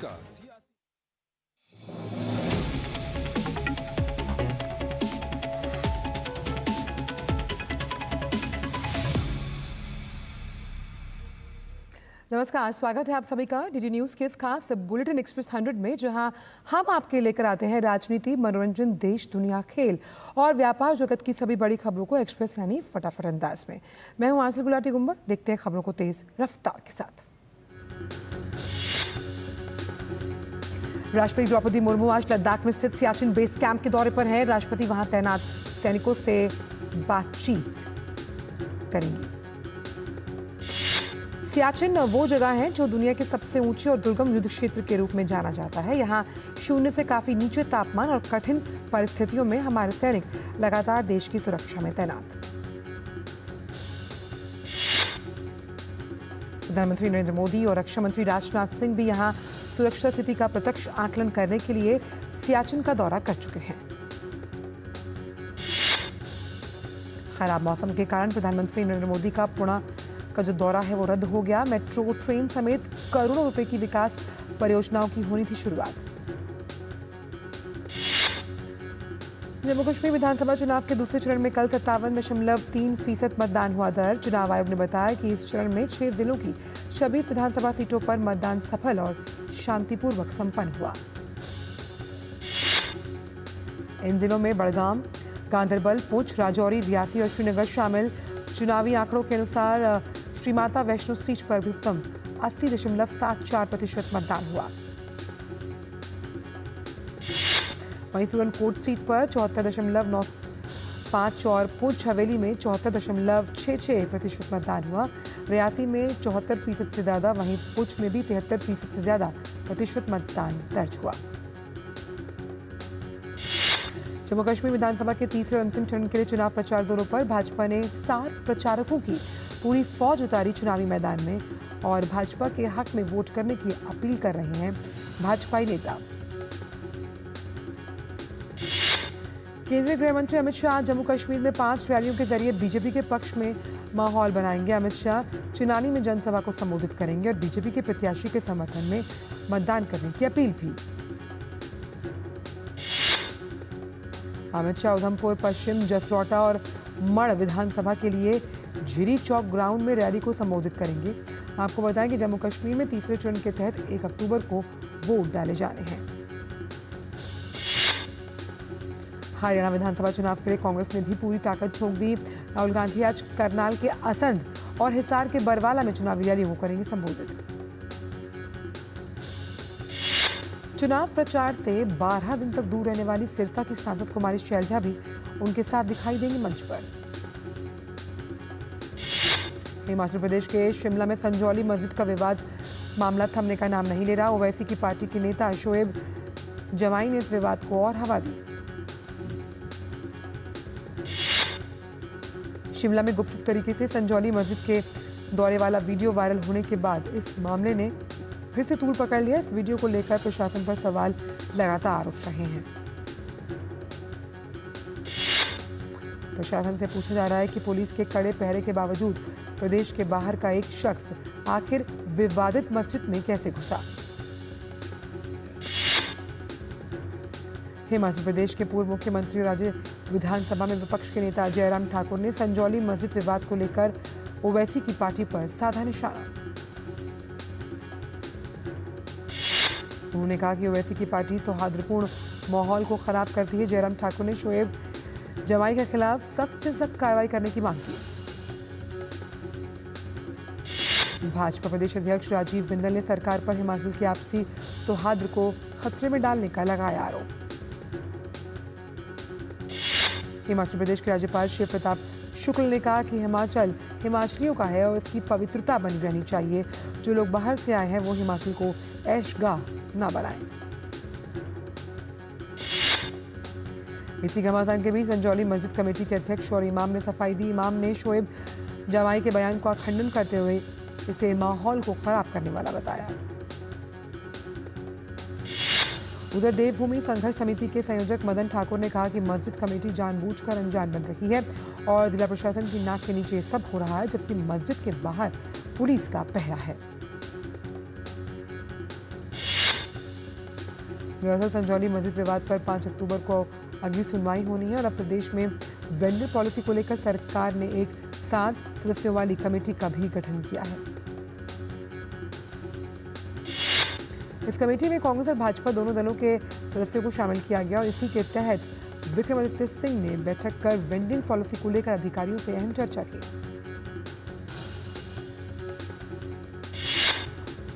का नमस्कार, स्वागत है आप सभी का डीडी न्यूज़ के इस खास बुलेटिन एक्सप्रेस 100 में, जहां हम आपके लेकर आते हैं राजनीति, मनोरंजन, देश, दुनिया, खेल और व्यापार जगत की सभी बड़ी खबरों को एक्सप्रेस यानी फटाफट अंदाज में। मैं हूं आंचल गुलाटी गुंबर। देखते हैं खबरों को तेज रफ्तार के साथ। राष्ट्रपति द्रौपदी मुर्मू आज लद्दाख में स्थित सियाचिन बेस कैंप के दौरे पर हैं। राष्ट्रपति वहां तैनात सैनिकों से बातचीत करेंगी। सियाचिन वो जगह है जो दुनिया के सबसे ऊंचे और दुर्गम युद्ध क्षेत्र के रूप में जाना जाता है। यहाँ शून्य से काफी नीचे तापमान और कठिन परिस्थितियों में हमारे सैनिक लगातार देश की सुरक्षा में तैनात। प्रधानमंत्री नरेंद्र मोदी और रक्षा मंत्री राजनाथ सिंह भी यहाँ सुरक्षा स्थिति का प्रत्यक्ष आकलन करने के लिए सियाचिन का दौरा कर चुके हैं। खराब मौसम के कारण प्रधानमंत्री नरेंद्र मोदी का पुणे का जो दौरा है वो रद्द हो गया। मेट्रो ट्रेन समेत करोड़ों रुपए की विकास परियोजनाओं की होनी थी शुरुआत। जम्मू कश्मीर विधानसभा चुनाव के दूसरे चरण में कल 57.3% मतदान हुआ दर्ज। चुनाव आयोग ने बताया कि इस चरण में 6 जिलों की 26 विधानसभा सीटों पर मतदान सफल और शांतिपूर्वक संपन्न हुआ। इन जिलों में बड़गाम, गांदरबल, पुंछ, राजौरी, रियासी और श्रीनगर शामिल। चुनावी आंकड़ों के अनुसार श्री माता वैष्णो सीट पर अधिकतम 80.74% मतदान हुआ। वहीं सुरनकोट सीट पर 74.95 और पुंछ हवेली में 74.66% मतदान हुआ। रियासी में 74% से ज्यादा, वहीं पुंछ में भी 73% से ज्यादा प्रतिशत मतदान दर्ज हुआ। जम्मू कश्मीर विधानसभा के तीसरे और अंतिम चरण के लिए चुनाव प्रचार जोरों पर। भाजपा ने स्टार प्रचारकों की पूरी फौज उतारी चुनावी मैदान में और भाजपा के हक में वोट करने की अपील कर रहे हैं भाजपाई नेता। केंद्रीय गृह मंत्री अमित शाह जम्मू कश्मीर में 5 रैलियों के जरिए बीजेपी के पक्ष में माहौल बनाएंगे। अमित शाह चिनानी में जनसभा को संबोधित करेंगे और बीजेपी के प्रत्याशी के समर्थन में मतदान करने की अपील भी। अमित शाह उधमपुर पश्चिम, जसरोटा और मढ़ विधानसभा के लिए झिरी चौक ग्राउंड में रैली को संबोधित करेंगे। आपको बताएं कि जम्मू कश्मीर में तीसरे चरण के तहत 1 अक्टूबर को वोट डाले जाने हैं। हरियाणा विधानसभा चुनाव के लिए कांग्रेस ने भी पूरी ताकत झोंक दी। राहुल गांधी आज करनाल के असंध और हिसार के बरवाला में चुनावी रैलियों को करेंगे संबोधित। चुनाव प्रचार से 12 दिन तक दूर रहने वाली सिरसा की सांसद कुमारी शैलजा भी उनके साथ दिखाई देंगी मंच पर। हिमाचल प्रदेश के शिमला में संजौली मस्जिद का विवाद मामला थमने का नाम नहीं ले रहा। ओवैसी की पार्टी के नेता शोएब जमाई ने इस विवाद को और हवा दी। शिमला में गुपचुप तरीके से संजौली मस्जिद के दौरे वाला वीडियो वायरल होने के बाद इस मामले ने फिर से तूल पकड़ लिया। इस वीडियो को लेकर प्रशासन पर सवाल लगातार उठ रहे हैं। प्रशासन से पूछा जा रहा है कि पुलिस के कड़े पहरे के बावजूद प्रदेश के बाहर का एक शख्स आखिर विवादित मस्जिद में कैसे घुसा। हिमाचल प्रदेश के पूर्व मुख्यमंत्री और राज्य विधानसभा में विपक्ष के नेता जयराम ठाकुर ने संजौली मस्जिद विवाद को लेकर ओवैसी की पार्टी पर साधा निशाना। उन्होंने कहा कि ओवैसी की पार्टी सौहार्दपूर्ण माहौल को खराब करती है। जयराम ठाकुर ने शोएब जमाई के खिलाफ सख्त से सख्त कार्रवाई करने की मांग की। भाजपा प्रदेश अध्यक्ष राजीव बिंदल ने सरकार पर हिमाचल की आपसी सौहार्द को खतरे में डालने का लगाया आरोप। हिमाचल प्रदेश के राज्यपाल शिव प्रताप शुक्ल ने कहा कि हिमाचल हिमाचलियों का है और इसकी पवित्रता बनी रहनी चाहिए। जो लोग बाहर से आए हैं वो हिमाचल को ऐशगाह ना बनाएं। इसी घमासान के बीच संजौली मस्जिद कमेटी के अध्यक्ष और इमाम ने सफाई दी। इमाम ने शोएब जमाई के बयान का खंडन करते हुए इसे माहौल को खराब करने वाला बताया। उधर देवभूमि संघर्ष समिति के संयोजक मदन ठाकुर ने कहा कि मस्जिद कमेटी जानबूझकर अनजान बन रही है और जिला प्रशासन की नाक के नीचे सब हो रहा है, जबकि मस्जिद के बाहर पुलिस का पहरा है। दरअसल संजौली मस्जिद विवाद पर 5 अक्टूबर को अगली सुनवाई होनी है और अब प्रदेश में वेंडर पॉलिसी को लेकर सरकार ने एक 7 सदस्यों वाली कमेटी का भी गठन किया है। इस कमेटी में कांग्रेस और भाजपा दोनों दलों के सदस्यों को शामिल किया गया और इसी के तहत विक्रमादित्य सिंह ने बैठक कर वेंडिंग पॉलिसी को लेकर अधिकारियों से अहम चर्चा की।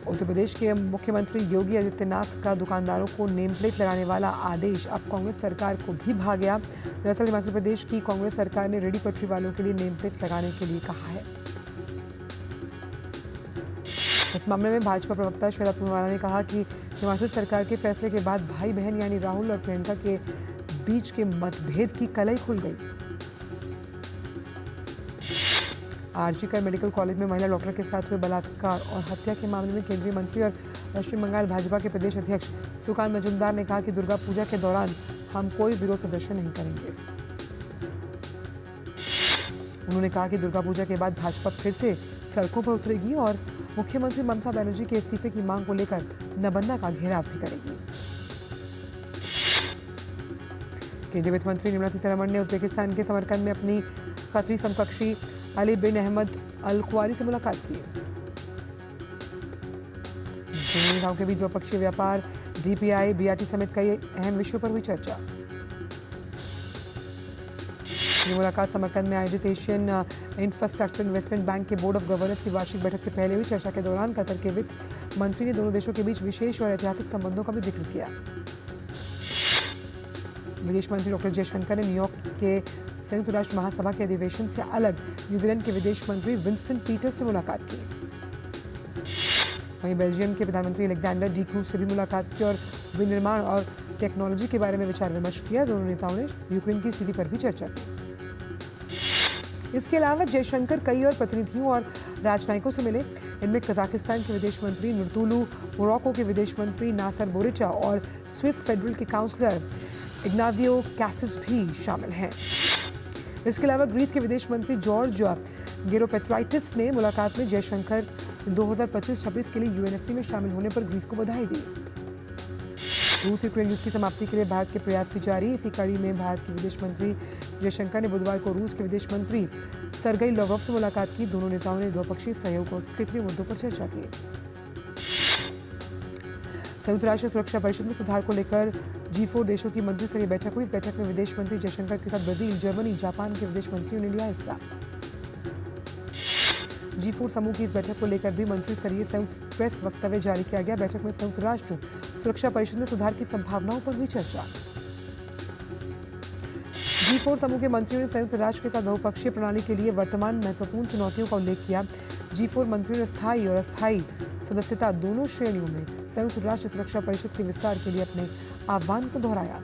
उत्तर प्रदेश के मुख्यमंत्री योगी आदित्यनाथ का दुकानदारों को नेम प्लेट लगाने वाला आदेश अब कांग्रेस सरकार को भी भा गया। दरअसल हिमाचल प्रदेश की कांग्रेस सरकार ने रेडी पटरी वालों के लिए नेम प्लेट लगाने के लिए कहा है। इस मामले में भाजपा प्रवक्ता शरद पूर्वाला ने कहा कि हिमाचल सरकार के फैसले के बाद भाई बहन यानी राहुल और प्रियंका के बीच के मतभेद की कलई खुल गई। आरजीकर मेडिकल कॉलेज में महिला डॉक्टर के साथ हुए बलात्कार और हत्या के मामले में केंद्रीय मंत्री और पश्चिम बंगाल भाजपा के प्रदेश अध्यक्ष सुकांत मजूमदार ने कहा कि दुर्गा पूजा के दौरान हम कोई विरोध प्रदर्शन नहीं करेंगे। उन्होंने कहा कि दुर्गा पूजा के बाद भाजपा फिर से सड़कों पर उतरेगी और मुख्यमंत्री ममता बनर्जी के इस्तीफे की मांग को लेकर नबन्ना का घेराव भी करेगी। केंद्रीय वित्त मंत्री निर्मला सीतारमण ने उज्बेकिस्तान के समरकंद में अपनी कतरी समकक्षी अली बिन अहमद अल ख्वारी से मुलाकात की। दोनों नेताओं के बीच द्विपक्षीय व्यापार, डीपीआई, बीआरटी समेत कई अहम विषयों पर हुई चर्चा। ये मुलाकात समरकंद में आयोजित एशियन इंफ्रास्ट्रक्चर इन्वेस्टमेंट बैंक के बोर्ड ऑफ गवर्नर्स की वार्षिक बैठक से पहले हुई। चर्चा के दौरान कतर के वित्त मंत्री ने दोनों देशों के बीच विशेष और ऐतिहासिक संबंधों का भी जिक्र किया। विदेश मंत्री डॉक्टर जयशंकर ने न्यूयॉर्क के संयुक्त राष्ट्र महासभा के अधिवेशन से अलग न्यूजीलैंड के विदेश मंत्री विंस्टन पीटर्स से मुलाकात की। वहीं बेल्जियम के प्रधानमंत्री अलेक्जेंडर डी क्रूज से भी मुलाकात की और विनिर्माण और टेक्नोलॉजी के बारे में विचार विमर्श किया। दोनों नेताओं ने यूक्रेन की स्थिति पर भी चर्चा की। इसके अलावा जयशंकर कई और प्रतिनिधियों और राजनयिकों से मिले। इनमें कजाकिस्तान के विदेश मंत्री नुरतुलू, मोरक्को के विदेश मंत्री नासर बोरिचा और स्विस फेडरल के काउंसलर इग्नाजियो कैसिस भी शामिल हैं। इसके अलावा ग्रीस के विदेश मंत्री जॉर्ज गेरोपेट्राइटिस ने मुलाकात में जयशंकर 2025-26 के लिए यूएनएससी में शामिल होने पर ग्रीस को बधाई दी। रूस यूक्रेन युद्ध की समाप्ति के लिए भारत के प्रयास भी जारी। इसी कड़ी में भारत के विदेश मंत्री जयशंकर ने बुधवार को रूस के विदेश मंत्री सरगेई लाव्रोव से मुलाकात की। दोनों नेताओं ने द्विपक्षीय सहयोग और क्षेत्रीय मुद्दों पर चर्चा की। संयुक्त राष्ट्र सुरक्षा परिषद में सुधार को लेकर G4 देशों की मंत्रिस्तरीय बैठक हुई। इस बैठक में विदेश मंत्री जयशंकर के साथ ब्राजील, जर्मनी, जापान के विदेश मंत्रियों ने लिया हिस्सा। G4 समूह की इस बैठक को लेकर भी मंत्री स्तरीय संयुक्त प्रेस वक्तव्य जारी किया गया। बैठक में संयुक्त राष्ट्र सुरक्षा परिषद में सुधार की संभावनाओं पर हुई चर्चा। G4 समूह के मंत्रियों ने संयुक्त राष्ट्र के साथ बहुपक्षीय प्रणाली के लिए वर्तमान महत्वपूर्ण चुनौतियों का उल्लेख किया। G4 मंत्रियों ने स्थायी और अस्थायी सदस्यता दोनों श्रेणियों में संयुक्त राष्ट्र सुरक्षा परिषद के विस्तार के लिए अपने आह्वान को दोहराया।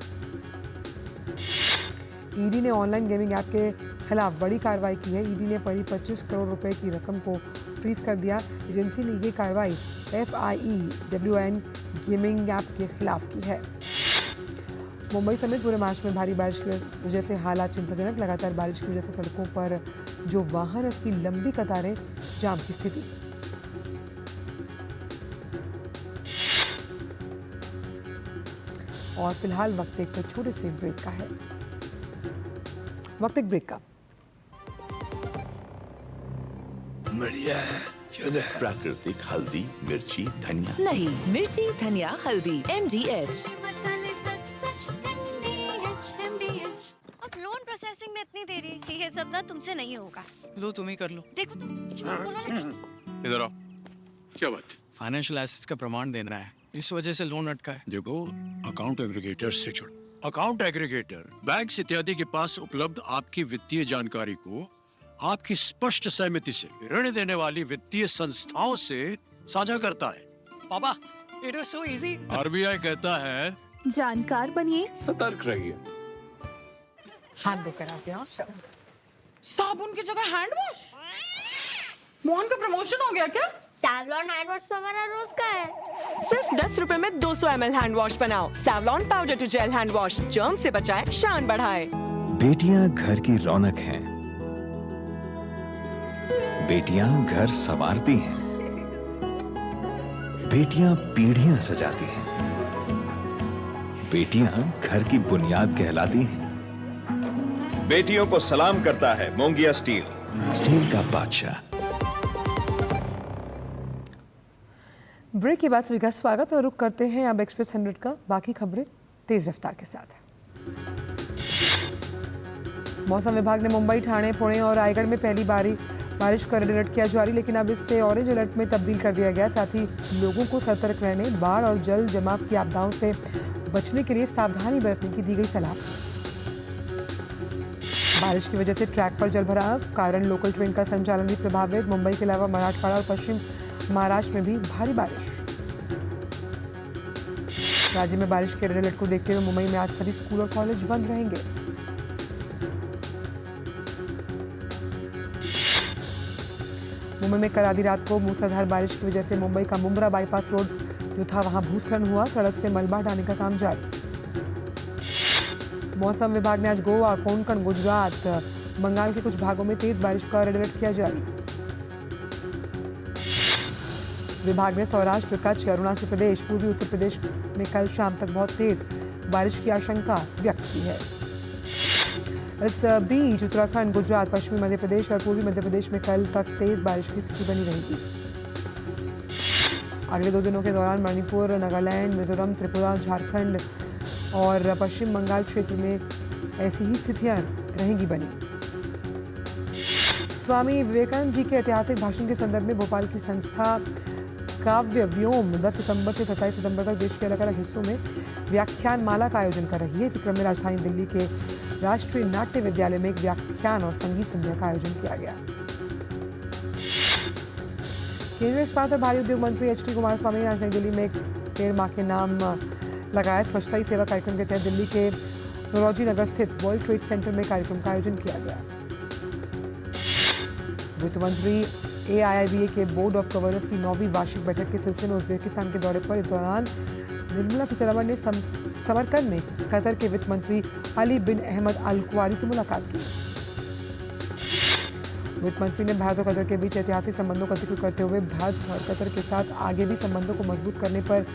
ईडी ने ऑनलाइन गेमिंग ऐप के खिलाफ बड़ी कार्रवाई की है। ईडी ने 25 करोड़ रुपए की रकम को फ्रीज कर दिया। एजेंसी ने ये कार्रवाई FIEWN गेमिंग ऐप के खिलाफ की है। मुंबई समेत पूरे महाराष्ट्र में भारी बारिश की वजह से हालात चिंताजनक। लगातार बारिश की वजह से सड़कों पर जो वाहन है उसकी लंबी कतारें, जाम की स्थिति। और फिलहाल वक्त एक छोटे से ब्रेक का है। वक्त एक ब्रेक का। बढ़िया है, क्यों ना? प्राकृतिक हल्दी, मिर्ची, धनिया। नहीं, मिर्ची, धनिया, हल्दी, MDH। अब लोन प्रोसेसिंग में इतनी देरी, ये सब ना तुमसे नहीं होगा। लो तुम ही कर लो। देखो तुम कुछ मत बोलो लेकिन। इधर आओ। क्या बात? फाइनेंशियल एसेट्स का प्रमाण देना है, इस वजह से लोन अटका है। देखो, अकाउंट एग्रीगेटर से जुड़ो। अकाउंट एग्रीगेटर बैंक इत्यादि के पास उपलब्ध आपकी वित्तीय जानकारी को आपकी स्पष्ट सहमति से ऋण देने वाली वित्तीय संस्थाओं से साझा करता है। पापा, it is so easy. RBI कहता है, जानकार बनिए, सतर्क रहिए। हाथ धोकर आते हैं। साबुन की जगह हैंड वॉश। मोहन का प्रमोशन हो गया क्या? सैवलॉन हैंड वॉश तो हमारा रोज का है। सिर्फ 10 रुपए में 200 ml हैंड वॉश बनाओ। Savlon powder to gel hand wash, germ से बचाए, शान बढ़ाए। बेटियां घर की रौनक हैं। बेटियां घर संवारती हैं। बेटियां पीढ़ियां सजाती हैं। बेटियां घर की बुनियाद कहलाती हैं। बेटियों को सलाम करता है मोंगिया स्टील, स्टील का बादशाह। ब्रेक के बाद सभी का स्वागत और रुक करते हैं अब एक्सप्रेस 100 का बाकी खबरें तेज रफ्तार के साथ। मौसम विभाग ने मुंबई, ठाणे, पुणे और रायगढ़ में पहली बारिश का रेड अलर्ट किया जारी, लेकिन अब इससे ऑरेंज अलर्ट में तब्दील कर दिया गया। साथ ही लोगों को सतर्क रहने, बाढ़ और जल जमाव की आपदाओं से बचने के लिए सावधानी बरतने की दी गई सलाह। बारिश की वजह से ट्रैक पर जलभराव कारण लोकल ट्रेन का संचालन भी प्रभावित। मुंबई के अलावा मराठवाड़ा और पश्चिम महाराष्ट्र में भी भारी बारिश। राज्य में बारिश के रेड अलर्ट को देखते हुए मुंबई में आज सभी स्कूल और कॉलेज बंद रहेंगे। मुंबई में कल आधी रात को मूसलाधार बारिश की वजह से मुंबई का मुंब्रा बाईपास रोड जो था वहां भूस्खलन हुआ। सड़क से मलबा हटाने का काम जारी। मौसम विभाग ने आज गोवा, कोंकण, गुजरात, बंगाल के कुछ भागों में तेज बारिश का रेड अलर्ट किया जारी। विभाग ने सौराष्ट्र, कच्छ, अरुणाचल प्रदेश, पूर्वी उत्तर प्रदेश में कल शाम तक बहुत तेज बारिश की आशंका व्यक्त की है। इस बीच उत्तराखंड, गुजरात, पश्चिमी मध्य प्रदेश और पूर्वी मध्य प्रदेश में कल तक तेज बारिश की स्थिति बनी रहेगी। अगले 2 दिनों के दौरान मणिपुर, नागालैंड, मिजोरम, त्रिपुरा, झारखंड और पश्चिम बंगाल क्षेत्र में ऐसी ही स्थितियां रहेंगी बनी। स्वामी विवेकानंद जी के ऐतिहासिक भाषण के संदर्भ में भोपाल की संस्था काव्य व्योम 10 सितंबर से 27 सितंबर तक देश के अलग अलग हिस्सों में व्याख्यान माला का आयोजन कर रही है। इसी क्रम में राजधानी दिल्ली के राष्ट्रीय नाट्य विद्यालय में एक व्याख्यान और संगीत संध्या का आयोजन किया गया। केंद्रीय इस्पात और भारी उद्योग मंत्री एच.डी. कुमारस्वामी ने आज नई दिल्ली में एक पेड़ मां के नाम लगाया। स्वच्छता ही सेवा कार्यक्रम के तहत दिल्ली के नौरोजी नगर स्थित वर्ल्ड ट्रेड सेंटर में कार्यक्रम का आयोजन किया गया। वित्त मंत्री AIIBA के बोर्ड ऑफ गवर्नर्स की 9वीं वार्षिक बैठक के सिलसिले में उज्बेकिस्तान के दौरे पर इस दौरान निर्मला सीतारमण ने समरकंद में कतर के वित्त मंत्री अली बिन अहमद अल कुवारी से मुलाकात की। वित्त मंत्री ने भारत और कतर के बीच ऐतिहासिक संबंधों का जिक्र करते हुए भारत और कतर के साथ आगे भी संबंधों को मजबूत करने पर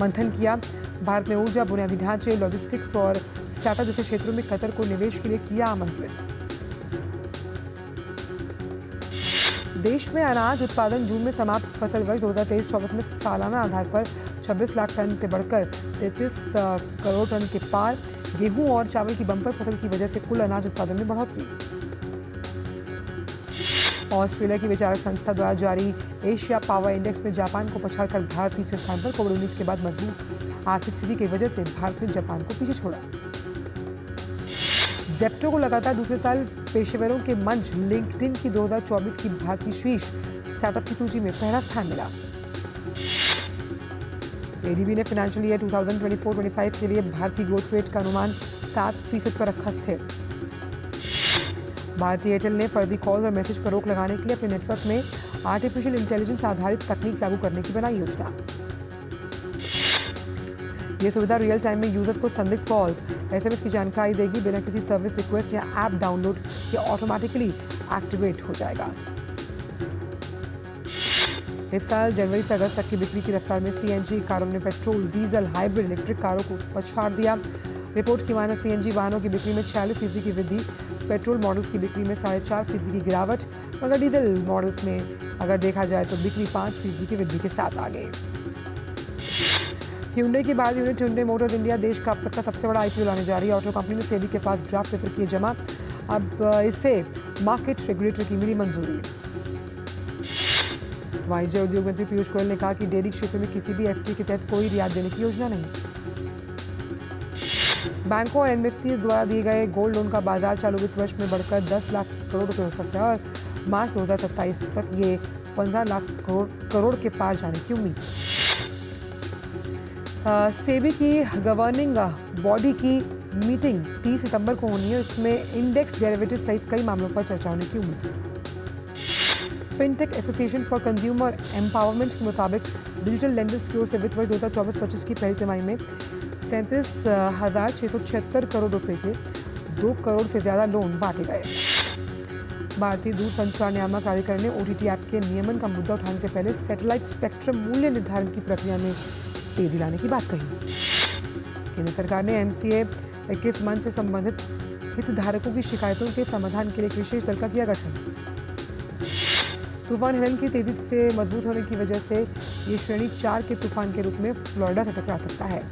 मंथन किया। भारत ने ऊर्जा, बुनियादी ढांचे, लॉजिस्टिक्स और स्टार्टअप जैसे क्षेत्रों में कतर को निवेश के लिए किया आमंत्रित। देश में अनाज उत्पादन जून में समाप्त फसल वर्ष 2023-24 में सालाना आधार पर 26 लाख टन से बढ़कर 33 करोड़ टन के पार। गेहूं और चावल की बम्पर फसल की वजह से कुल अनाज उत्पादन में बढ़ोतरी। ऑस्ट्रेलिया की विचारक संस्था द्वारा जारी एशिया पावर इंडेक्स में जापान को पछाड़कर भारत तीसरे स्थान पर। कोविड-19 के बाद मजबूत आर्थिक स्थिति की वजह से भारत ने जापान को पीछे छोड़ा। ज़ेप्टो को लगातार दूसरे साल पेशेवरों के मंच लिंक्डइन की 2024 की भारतीय शीर्ष स्टार्टअप की सूची में पहला स्थान मिला। एडीबी ने फाइनेंशियल ईयर 2024-25 के लिए भारतीय ग्रोथ रेट का अनुमान 7% पर रखा स्थिर। भारतीय एयरटेल ने फर्जी कॉल और मैसेज पर रोक लगाने के लिए अपने नेटवर्क में आर्टिफिशियल इंटेलिजेंस आधारित तकनीक लागू करने की बनाई योजना। ये सुविधा रियल टाइम में यूजर्स को संदिग्ध कॉल्स, एसएमएस की जानकारी देगी बिना किसी सर्विस रिक्वेस्ट या ऐप डाउनलोड या ऑटोमेटिकली एक्टिवेट हो जाएगा। इस साल जनवरी से अगस्त तक की बिक्री की रफ्तार में सीएनजी कारों ने पेट्रोल, डीजल, हाइब्रिड, इलेक्ट्रिक कारों को पछाड़ दिया। रिपोर्ट की माने सीएनजी वाहनों की बिक्री में 46% की वृद्धि, पेट्रोल मॉडल्स की बिक्री में 4.5% की गिरावट, मगर डीजल मॉडल्स में अगर देखा जाए तो बिक्री 5% की वृद्धि के साथ आ गई। Hyundai की बाद यूनिट Hyundai मोटर्स इंडिया देश का अब तक का सबसे बड़ा IPO लाने जा रही है। ऑटो कंपनी ने सेबी के पास ड्राफ्ट पेपर किए जमा। अब इससे मार्केट रेगुलेटर की मिली मंजूरी। वाणिज्य उद्योग मंत्री पीयूष गोयल ने कहा कि डेयरी क्षेत्र में किसी भी FTA के तहत कोई रियायत देने की योजना नहीं। बैंकों और NBFCs द्वारा दिए गए गोल्ड लोन का बाजार चालू वित्त वर्ष में बढ़कर 10 लाख करोड़ रुपए हो सकता है और मार्च 2027 तक ये 15 लाख करोड़ के पार जाने की उम्मीद। सेबी की गवर्निंग बॉडी की मीटिंग 30 सितंबर को होनी है। इसमें इंडेक्स डेरिवेटिव सहित कई मामलों पर चर्चा होने की उम्मीद है। Fintech association for consumer empowerment के मुताबिक डिजिटल लेंडर्स की ओर से वित्त वर्ष 2024-25 की पहली तिमाही में 37,676 करोड़ रुपए के 2 करोड़ से ज्यादा लोन बांटे गए। भारतीय दूरसंचार नियामक प्राधिकरण ने OTT ऐप के नियमन का मुद्दा उठाने से पहले सैटेलाइट स्पेक्ट्रम मूल्य निर्धारण की प्रक्रिया में तेजी लाने की बात कही। केंद्र सरकार ने MCA 21 मंच से संबंधित हितधारकों की शिकायतों के समाधान के लिए एक विशेष दल का किया गठन। तूफान हेलन की तेजी से मजबूत होने की वजह से ये श्रेणी 4 के तूफान के रूप में फ्लोरिडा से टकरा सकता है।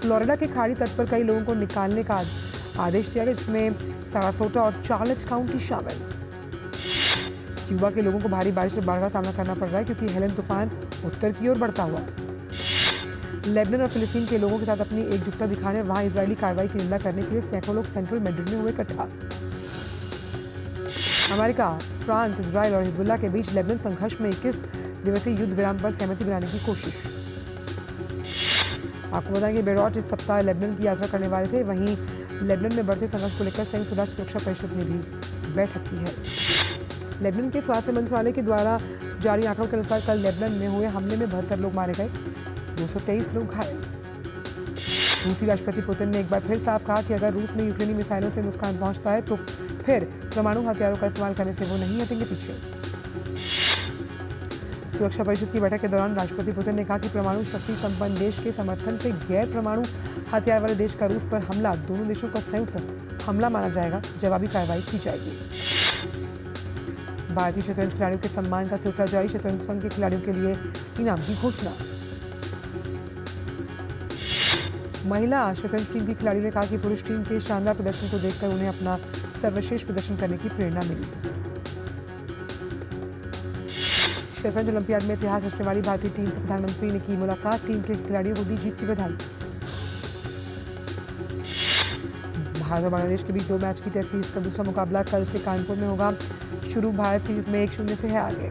फ्लोरिडा के खाड़ी तट पर कई लोगों को निकालने का आदेश दिया गया, जिसमें सारासोटा और चार्लेट काउंटी शामिल। क्यूबा के लोगों को भारी बारिश और बाढ़ का सामना करना पड़ रहा है क्योंकि हेलन तूफान उत्तर की ओर बढ़ता हुआ। लेबनान और फिलिस्तीन के लोगों के साथ अपनी एकजुटता दिखाने वहां इजरायली कार्रवाई की निंदा करने के लिए सैकड़ों लोग सेंट्रल मैड्रिड में हुए इकट्ठा। अमेरिका, फ्रांस, इजरायल और हिजबुल्लाह के बीच लेबनान संघर्ष में 21 दिवसीय युद्ध विराम पर सहमति बनाने की कोशिश। आपको बताएं कि बेरौट इस सप्ताह लेबनान की यात्रा करने वाले थे। वहीं लेबनान में बढ़ते संघर्ष को लेकर संयुक्त राष्ट्र सुरक्षा परिषद ने भी बैठक की है। लेबनान के स्वास्थ्य मंत्रालय के द्वारा जारी आंकड़ों के अनुसार कल लेबनान में हुए हमले में 72 लोग मारे गए, 223 लोग घायल। रूसी राष्ट्रपति पुतिन ने एक बार फिर साफ कहा कि अगर रूस में यूक्रेनी मिसाइलों से नुकसान पहुंचता है तो फिर परमाणु हथियारों का इस्तेमाल करने से वो नहीं हटेंगे पीछे। सुरक्षा परिषद की बैठक के दौरान राष्ट्रपति पुतिन ने कहा कि परमाणु शक्ति संपन्न देश के समर्थन से गैर परमाणु हथियार वाले देश का रूस पर हमला दोनों देशों का संयुक्त हमला माना जाएगा, जवाबी कार्रवाई की जाएगी। भारतीय शतरंज खिलाड़ियों के सम्मान का सिलसिला जारी। शतरंज संघ के खिलाड़ियों के लिए इनाम की घोषणा। महिला शतरंज टीम की खिलाड़ियों ने कहा कि पुरुष टीम के शानदार प्रदर्शन को देखकर उन्हें अपना सर्वश्रेष्ठ प्रदर्शन करने की प्रेरणा मिली। शतरंज ओलंपियाड में इतिहास रचने वाली भारतीय टीम से प्रधानमंत्री ने की मुलाकात। टीम के खिलाड़ियों को दी जीत की बधाई। भारत और बांग्लादेश के बीच 2 मैच की टेस्ट सीरीज का दूसरा मुकाबला कल से कानपुर में होगा। शुरू भारत सीरीज में 1-0 से है आगे।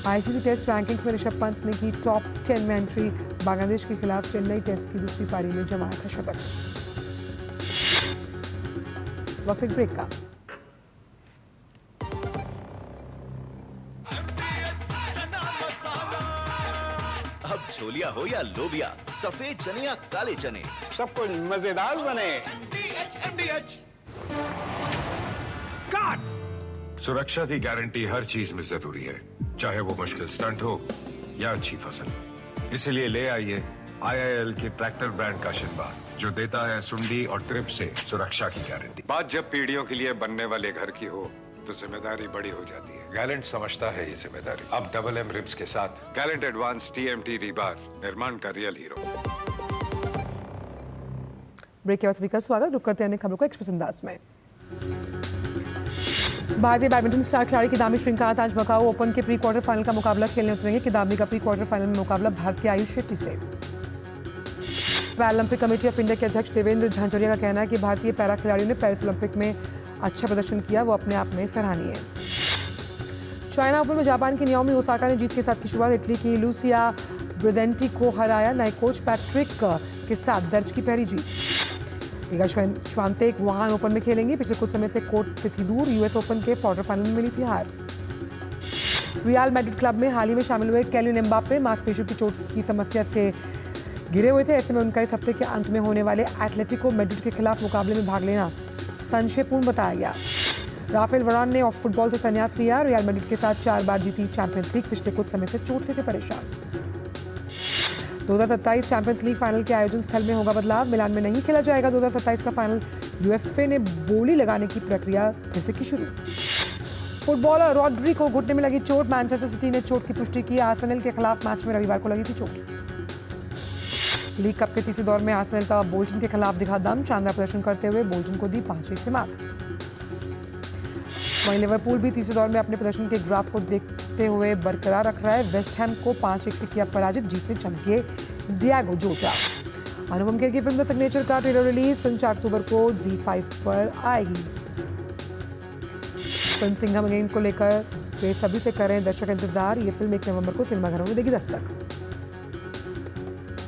ICC टेस्ट रैंकिंग में ऋषभ पंत ने की टॉप 10 में एंट्री। बांग्लादेश के खिलाफ चेन्नई टेस्ट की दूसरी पारी में जमाया था शतक। वक्त एक ब्रेक का। अब छोलिया हो या लोबिया, सफेद चने या काले चने, सब कुछ मजेदार बने। सुरक्षा की गारंटी हर चीज में जरूरी है, चाहे वो मुश्किल स्टंट हो या अच्छी फसल। इसलिए ले आइए IIL के ट्रैक्टर ब्रांड का शिनबार, जो देता है सुंडी और ट्रिप से सुरक्षा की गारंटी। बात जब पीढ़ियों के लिए बनने वाले घर की हो तो जिम्मेदारी बड़ी हो जाती है। गैलेंट समझता है ये जिम्मेदारी। अब डबल M रिब्स के साथ गैलेंट एडवांस TMT रीबार, निर्माण का रियल हीरो। ब्रेक के बाद सभी का स्वागत। रुक करते हैं अन्य खबरों को एक्सप्रेस अंदाज में। भारतीय बैडमिंटन स्टार खिलाड़ी किदाम्बी श्रीकांत आज मकाऊ ओपन के प्री क्वार्टर फाइनल का मुकाबला खेलने उतरेंगे। किदाम्बी का प्री क्वार्टर फाइनल में मुकाबला भारतीय आयुष शेट्टी से। पैरालंपिक कमेटी ऑफ इंडिया के अध्यक्ष देवेंद्र झांझरिया का कहना है कि भारतीय पैरा खिलाड़ियों ने पेरिस ओलंपिक में अच्छा प्रदर्शन किया, वो अपने आप में सराहनीय है। चाइना ओपन में जापान की नाओमी ओसाका ने जीत के साथ की शुरुआत। इटली की लूसिया ब्रेजेंटी को हराया। नए कोच पैट्रिक के साथ दर्ज की पहली जीत। इगा श्वांतेक वुहान ओपन में खेलेंगे। पिछले कुछ समय से कोर्ट से थी दूर। US ओपन के क्वार्टर फाइनल में मिली थी हार। रियल मैड्रिड क्लब में हाल ही में शामिल हुए किलियन एम्बाप्पे मांसपेशियों की चोट की समस्या से घिरे हुए थे। ऐसे में उनका इस हफ्ते के अंत में होने वाले एटलेटिको मैड्रिड के खिलाफ मुकाबले में भाग लेना संशयपूर्ण बताया गया। राफेल वरान ने ऑफ फुटबॉल से संन्यास लिया। रियल मैड्रिड के साथ 4 बार जीती चैंपियंस लीग। पिछले कुछ समय से चोट से थे परेशान। 2027 चैंपियंस लीग फाइनल के आयोजन स्थल में होगा बदलाव। मिलान में नहीं खेला जाएगा 2027 का फाइनल। UEFA ने बोली लगाने की प्रक्रिया फिर से की शुरू। फुटबॉलर रॉड्री को घुटने में लगी चोट। मैनचेस्टर सिटी ने चोट की पुष्टि की। आर्सेनल के खिलाफ मैच में रविवार को लगी थी चोट। लीग कप के तीसरे दौर में आर्सेनल का बोल्टन के खिलाफ दिखा दम। शानदार प्रदर्शन करते हुए बोल्टन को दी 5-1 से मात। वहीं लिवरपूल भी तीसरे दौर में अपने प्रदर्शन के ग्राफ को देखते हुए बरकरार रख रहा है। वेस्ट हैम को 5-1 से किया पराजित। जीत में चमके डियागो जोटा। अनुपम खेर की फिल्म द सिग्नेचर का ट्रेलर रिलीज। फिल्म 4 अक्टूबर को ZEE5 पर आएगी। फिल्म सिंघम अगेन को लेकर वे सभी से कर रहे हैं दर्शक इंतजार। ये फिल्म 1 नवंबर को सिनेमाघरों में देगी दस्तक।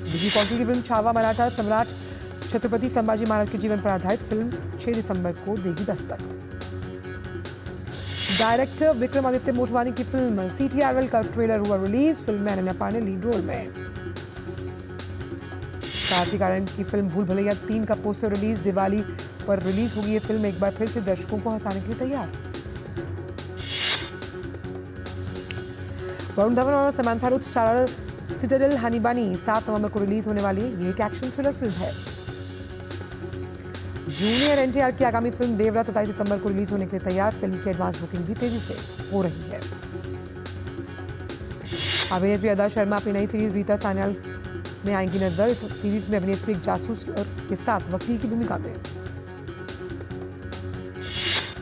विकी कौशल की फिल्म छावा मराठा सम्राट छत्रपति संभाजी महाराज के जीवन पर आधारित फिल्म 6 दिसंबर को देगी दस्तक। डायरेक्टर विक्रमादित्य मोटवानी की फिल्म CTRL का ट्रेलर हुआ रिलीज। फिल्म में अनन्या पांडे लीड रोल में। कार्तिक आर्यन की फिल्म भूल भुलैया 3 का पोस्टर रिलीज। दिवाली पर रिलीज होगी ये फिल्म एक बार फिर से दर्शकों को हंसाने के लिए तैयार। वरुण धवन और समंथा रुथ स्टारर सिटाडेल हनीबानी 7 नवंबर को रिलीज होने वाली ये एक एक्शन थ्रिलर फिल्म है। जूनियर एनटीआर की आगामी फिल्म देवरा 27 सितंबर को रिलीज होने के लिए तैयार। फिल्म की एडवांस बुकिंग भी तेजी से हो रही है। अभिनेत्री अदा शर्मा अपनी नई सीरीज रीता सान्याल में आएंगी नजर। इस सीरीज में अभिनेत्री एक जासूस के साथ वकील की भूमिका में।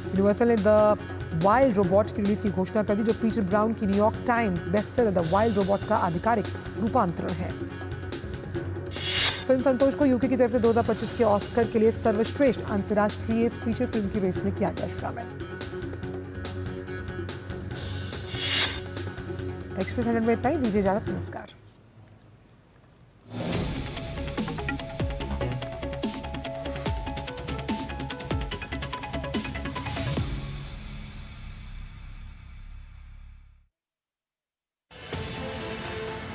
यूनिवर्सल ने द वाइल्ड रोबोट की रिलीज की घोषणा कर दी, जो पीटर ब्राउन की New York times bestseller the wild robot का आधिकारिक रूपांतरण है। फिल्म संतोष को यूके की तरफ से 2025 के ऑस्कर के लिए सर्वश्रेष्ठ अंतर्राष्ट्रीय फीचर फिल्म की रेस में किया गया शामिल। एक्सप्रेस 100 में इतना ही। दीजिए इजाजत, नमस्कार।